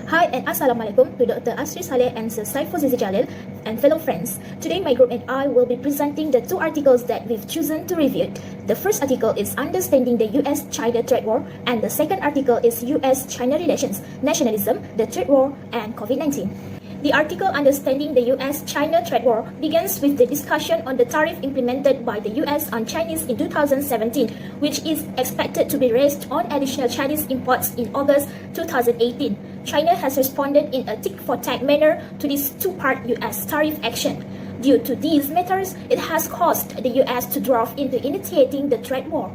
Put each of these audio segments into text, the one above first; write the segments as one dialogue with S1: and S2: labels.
S1: Hi and Assalamualaikum to Dr. Asri Saleh and Sir Saiful Zizi Jalil and fellow friends. Today my group and I will be presenting the two articles that we've chosen to review. The first article is Understanding the US-China Trade War and the second article is US-China Relations, Nationalism, the Trade War and COVID-19. The article Understanding the US-China Trade War begins with the discussion on the tariff implemented by the US on Chinese in 2017, which is expected to be raised on additional Chinese imports in August 2018. China has responded in a tit-for-tat manner to this two-part US tariff action. Due to these matters, it has caused the US to draw into initiating the trade war.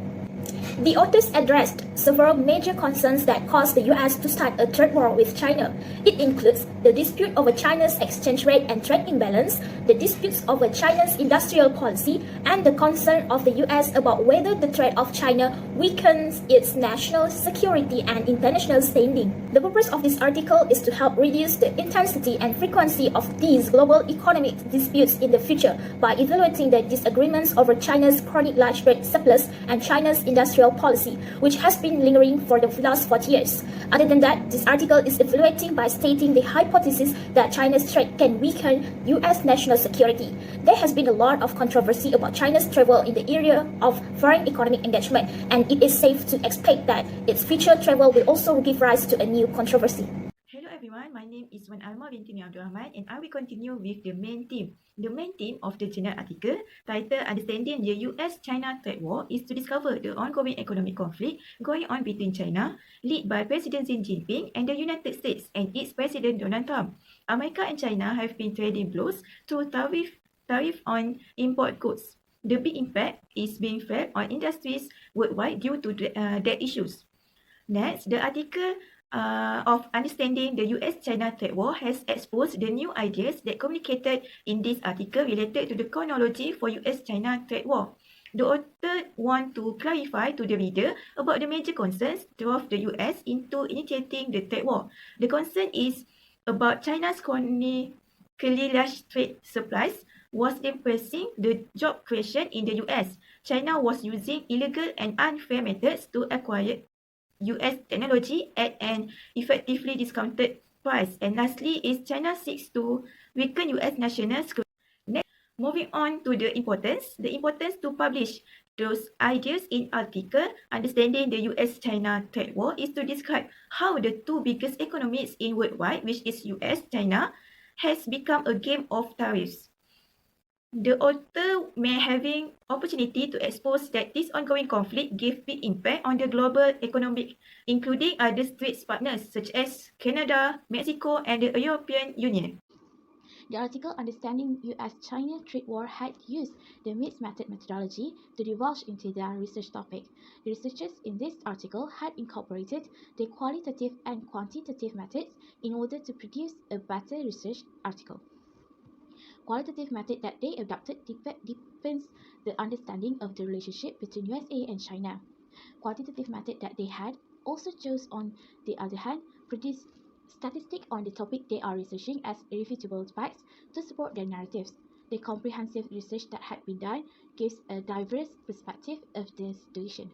S1: The authors addressed several major concerns that caused the US to start a trade war with China. It includes the dispute over China's exchange rate and trade imbalance, the disputes over China's industrial policy, and the concern of the US about whether the threat of China weakens its national security and international standing. The purpose of this article is to help reduce the intensity and frequency of these global economic disputes in the future by evaluating the disagreements over China's chronic large trade surplus and China's industrial policy, which has been lingering for the last 40 years. Other than that, this article is evaluating by stating the hypothesis that China's threat can weaken US national security. There has been a lot of controversy about China's travel in the area of foreign economic engagement, and it is safe to expect that its future travel will also give rise to a new controversy.
S2: Hello everyone, my name is Wan Alma binti Mia Abdul Rahman and I will continue with the main theme. The main theme of the journal article, titled Understanding the US-China Trade War, is to discover the ongoing economic conflict going on between China, led by President Xi Jinping, and the United States and its President Donald Trump. America and China have been trading blows through tariff on import goods. The big impact is being felt on industries worldwide due to that issues. Next, the article of Understanding the US-China Trade War has exposed the new ideas that communicated in this article related to the chronology for US-China Trade War. The author want to clarify to the reader about the major concerns drove the US into initiating the trade war. The concern is about China's chronically large trade supplies was depressing the job creation in the US. China was using illegal and unfair methods to acquire US technology at an effectively discounted price. And lastly, is China seeks to weaken US national security. Next, moving on to the importance to publish those ideas in article Understanding the US-China Trade War is to describe how the two biggest economies in worldwide, which is US, China, has become a game of tariffs. The author may having opportunity to expose that this ongoing conflict gave big impact on the global economic, including other trade partners such as Canada, Mexico, and the European Union.
S3: The article Understanding US-China Trade War had used the mixed method methodology to divulge into their research topic. The researchers in this article had incorporated the qualitative and quantitative methods in order to produce a better research article. Qualitative method that they adopted deepens the understanding of the relationship between USA and China. Quantitative method that they had also chose, on the other hand, produce statistics on the topic they are researching as irrefutable facts to support their narratives. The comprehensive research that had been done gives a diverse perspective of the situation.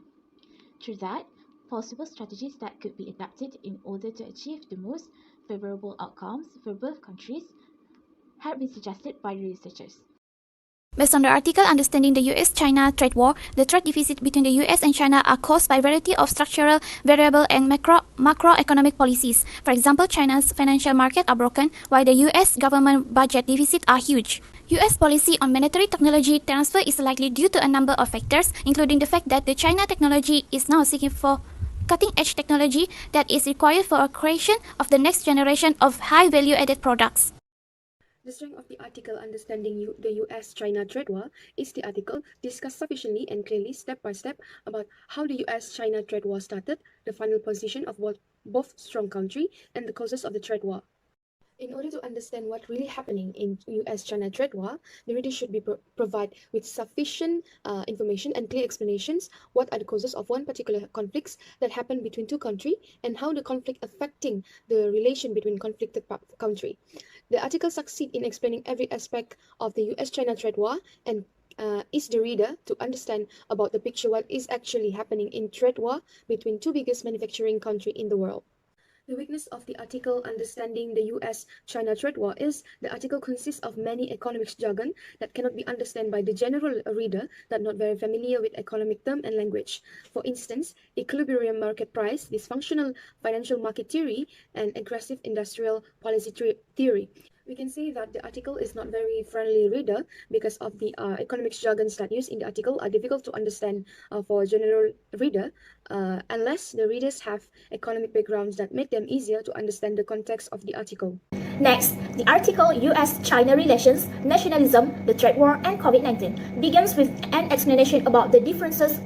S3: Through that, possible strategies that could be adapted in order to achieve the most favorable outcomes for both countries had been suggested by the researchers.
S4: Based on the article Understanding the US-China Trade War, the trade deficit between the US and China are caused by a variety of structural, variable, and macroeconomic policies. For example, China's financial market are broken, while the US government budget deficit are huge. US policy on monetary technology transfer is likely due to a number of factors, including the fact that the China technology is now seeking for cutting-edge technology that is required for a creation of the next generation of high value-added products.
S5: The strength of the article Understanding the US-China Trade War is the article discussed sufficiently and clearly step by step about how the US-China Trade War started, the final position of both strong countries, and the causes of the trade war. In order to understand what really happening in US-China trade war, the reader should be provided with sufficient information and clear explanations what are the causes of one particular conflicts that happen between two countries and how the conflict affecting the relation between conflicted country. The article succeeds in explaining every aspect of the US-China trade war and is the reader to understand about the picture what is actually happening in trade war between two biggest manufacturing countries in the world. The weakness of the article understanding the US-China trade war is the article consists of many economics jargon that cannot be understood by the general reader that not very familiar with economic term and language. For instance, equilibrium market price, dysfunctional financial market theory, and aggressive industrial policy theory. We can say that the article is not very friendly reader because of the economics jargons that used in the article are difficult to understand for a general reader unless the readers have economic backgrounds that make them easier to understand the context of the article.
S1: Next, the article US-China Relations, Nationalism, the Trade War, and COVID-19 begins with an explanation about the differences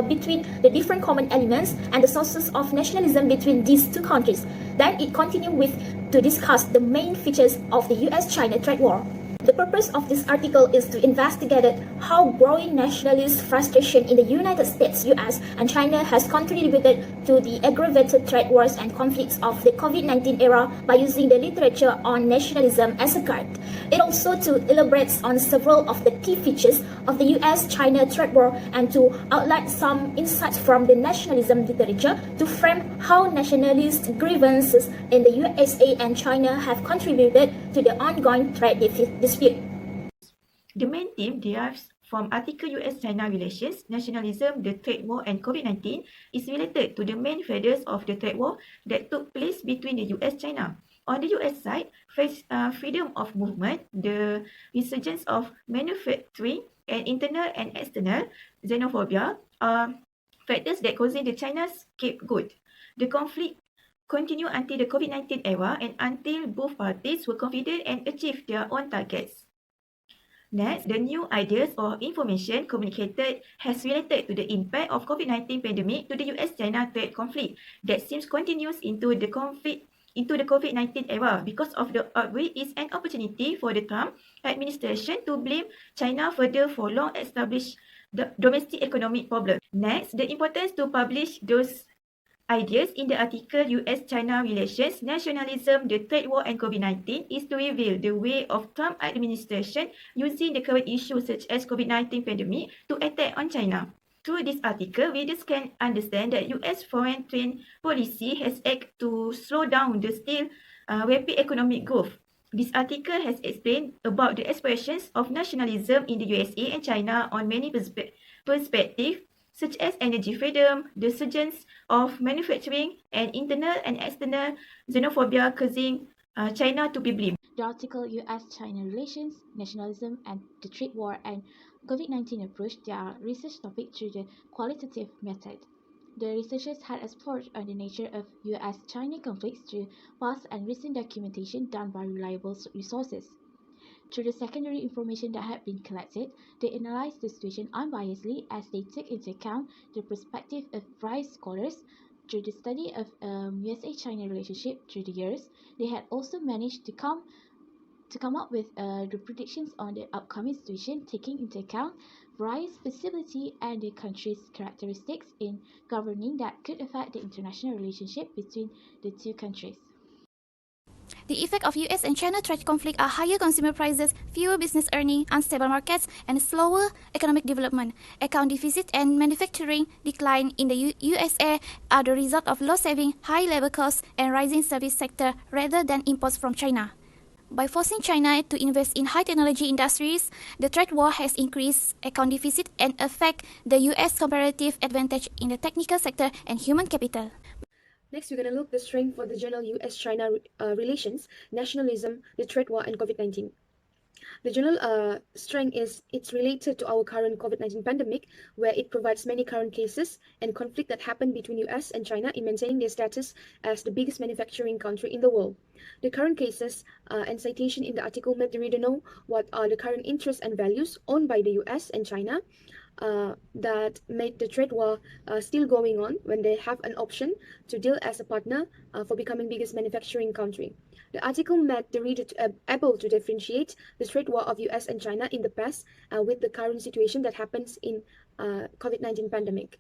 S1: between the different common elements and the sources of nationalism between these two countries. Then it continues with to discuss the main features of the US-China trade war. The purpose of this article is to investigate how growing nationalist frustration in the United States, US, and China has contributed to the aggravated trade wars and conflicts of the COVID-19 era by using the literature on nationalism as a guide. It also to elaborates on several of the key features of the US-China trade war and to outline some insights from the nationalism literature to frame how nationalist grievances in the USA and China have contributed to the ongoing trade dispute.
S2: The main theme derives from article US-China Relations, Nationalism, the Trade War, and COVID-19 is related to the main feathers of the trade war that took place between the US-China. On the US side, freedom of movement, the resurgence of manufacturing, and internal and external xenophobia are factors that causing the China's scapegoat. The conflict continued until the COVID-19 era and until both parties were confident and achieved their own targets. Next, the new ideas or information communicated has related to the impact of COVID-19 pandemic to the US-China trade conflict that seems continuous into the COVID-19 era because of the outbreak is an opportunity for the Trump administration to blame China further for long-established domestic economic problems. Next, the importance to publish those ideas in the article US-China Relations, Nationalism, the Trade War, and COVID-19 is to reveal the way of Trump administration using the current issues such as COVID-19 pandemic to attack on China. Through this article, readers can understand that US foreign trade policy has acted to slow down the still rapid economic growth. This article has explained about the expressions of nationalism in the USA and China on many perspectives, such as energy freedom, the resurgence of manufacturing, and internal and external xenophobia causing China to be blamed.
S3: The article US-China Relations, Nationalism, and the Trade War and COVID-19 approach their research topic through the qualitative method. The researchers had explored on the nature of US-China conflicts through past and recent documentation done by reliable resources. Through the secondary information that had been collected, they analyzed the situation unbiasedly as they took into account the perspective of various scholars. Through the study of USA-China relationship through the years, they had also managed to come up with the predictions on the upcoming situation, taking into account various feasibility and the country's characteristics in governing that could affect the international relationship between the two countries.
S4: The effect of US and China trade conflict are higher consumer prices, fewer business earnings, unstable markets, and slower economic development. Account deficit and manufacturing decline in the USA are the result of low saving, high labor costs, and rising service sector rather than imports from China. By forcing China to invest in high technology industries, the trade war has increased account deficit and affect the US comparative advantage in the technical sector and human capital.
S5: Next, we're going to look the strength for the journal US-China Relations, Nationalism, the Trade War, and COVID-19. The journal strength is it's related to our current COVID-19 pandemic, where it provides many current cases and conflict that happened between US and China in maintaining their status as the biggest manufacturing country in the world. The current cases and citation in the article let the reader know what are the current interests and values owned by the US and China that made the trade war still going on when they have an option to deal as a partner for becoming biggest manufacturing country. The article made the reader able to differentiate the trade war of US and China in the past with the current situation that happens in COVID-19 pandemic.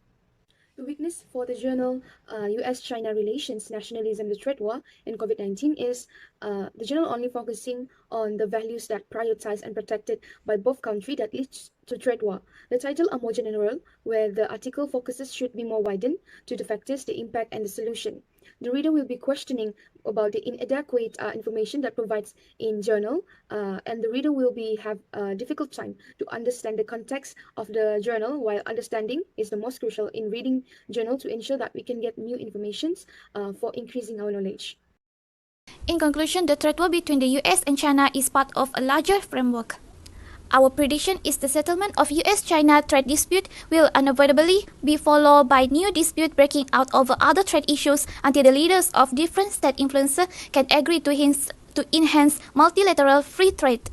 S5: The weakness for the journal US-China Relations, Nationalism, the Trade War, and COVID-19 is the journal only focusing on the values that prioritized and protected by both countries that leads to trade war. The title are more general, where the article focuses should be more widened to the factors, the impact, and the solution. The reader will be questioning about the inadequate information that provides in journal, and the reader will have a difficult time to understand the context of the journal, while understanding is the most crucial in reading journal to ensure that we can get new informations for increasing our knowledge.
S4: In conclusion, the trade war between the US and China is part of a larger framework. Our prediction is the settlement of US-China trade dispute will unavoidably be followed by new dispute breaking out over other trade issues until the leaders of different state influences can agree to enhance multilateral free trade.